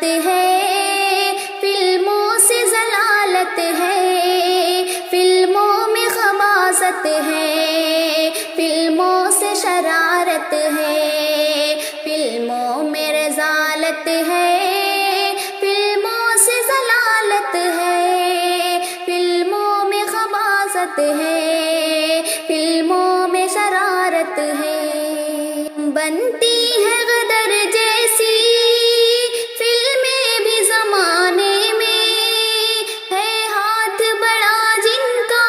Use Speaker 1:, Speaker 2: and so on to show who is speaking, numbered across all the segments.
Speaker 1: ضلالت ہے، فلموں سے ضلالت ہے، فلموں میں خباثت ہے، فلموں سے شرارت ہے، فلموں میں رذالت ہے، فلموں سے ضلالت ہے، فلموں میں خباثت ہے، فلموں میں شرارت ہے۔ بنتی ہے غدر جیسی فلمیں بھی زمانے میں، ہے ہاتھ بڑا جن کا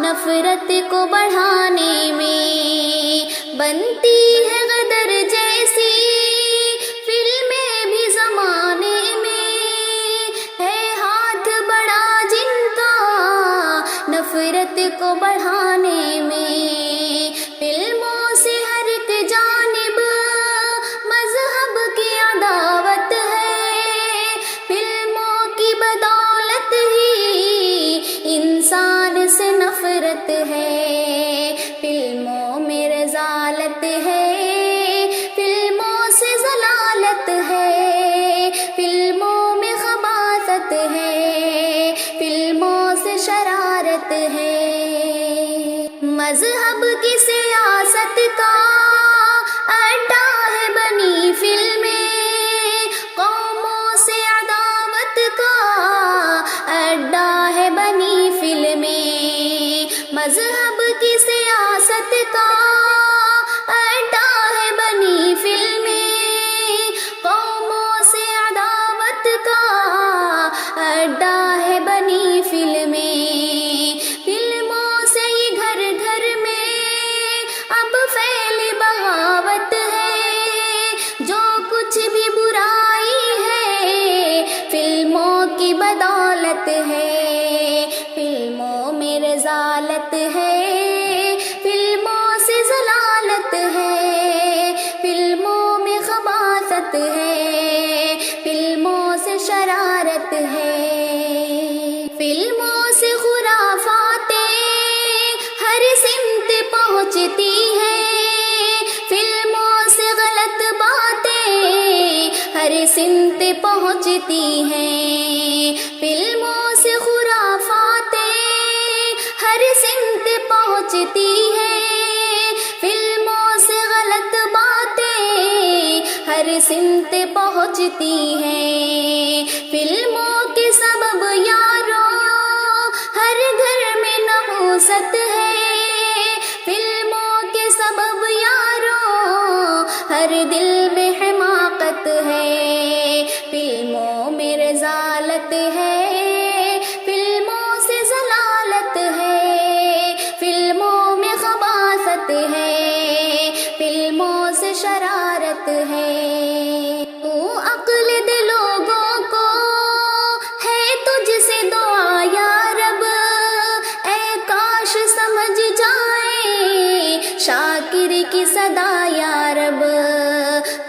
Speaker 1: نفرت کو بڑھانے میں۔ بنتی ہے غدر جیسی فلمیں بھی زمانے میں، ہے ہاتھ بڑا جن کا نفرت کو بڑھانے میں۔ فلموں سے ہر ایک جانب مذہب کی عداوت ہے، فلموں کی بدولت ہی انسان سے نفرت ہے، فلموں میں رذالت ہے، فلموں سے ضلالت ہے، فلموں میں خباثت ہے، فلموں سے شرارت ہے۔ مذہب کی سیاست کا اڈا ہے بنی فلمیں، قوموں سے عداوت کا اڈا ہے بنی فلمیں۔ مذہب کی سیاست کا اڈا ہے بنی فلمیں، قوموں سے عداوت کا اڈا ہے بنی فلمیں۔ فلموں سے ہی گھر گھر میں اب فعل بغاوت ہے، جو کچھ بھی برائی ہے فلموں کی بدولت ہے، فلموں میں رذالت ہے، فلموں سے ضلالت ہے، فلموں میں خباثت ہے، فلموں سے شرارت ہے۔ فلموں سے خرافاتیں ہر سمت پہنچتی ہیں، فلموں سے غلط باتیں ہر سمت پہنچتی ہیں، فلموں سے خرافاتیں ہر سمت پہنچتی ہیں، فلموں سے غلط باتیں ہر سمت پہنچتی ہیں۔ فلموں کے سبب یاروں ہر گھر میں نحوست ہے، فلموں کے سبب یاروں ہر دل میں حماقت ہے، فلموں میں رذالت ہے، فلموں سے ضلالت ہے، فلموں میں خباثت ہے، فلموں سے شرارت ہے۔ تو عقل دے لوگوں کو ہے تجھ سے دعا یا رب، اے کاش سمجھ جائے شاکر کی صدا یا رب۔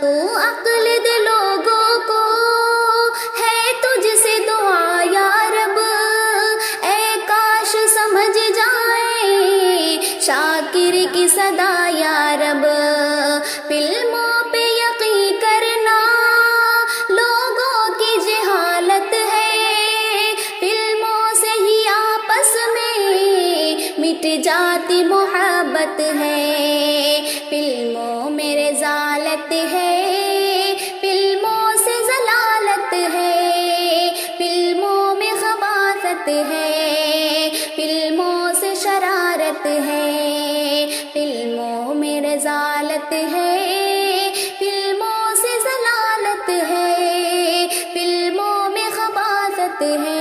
Speaker 1: تو عقل دے لوگوں کو ہے تجھ سے دعا یا رب، اے کاش سمجھ جائے شاکر کی صدا یا رب۔ فلموں پہ یقین کرنا لوگوں کی جہالت ہے، فلموں سے ہی آپس میں مٹ جاتی محبت ہے، فلموں میں رذالت ہے، فلموں سے ضلالت ہے، فلموں میں خباثت ہے، فلموں سے شرارت ہے، فلموں میں رذالت ہے، فلموں سے ضلالت ہے، فلموں میں خباثت ہے۔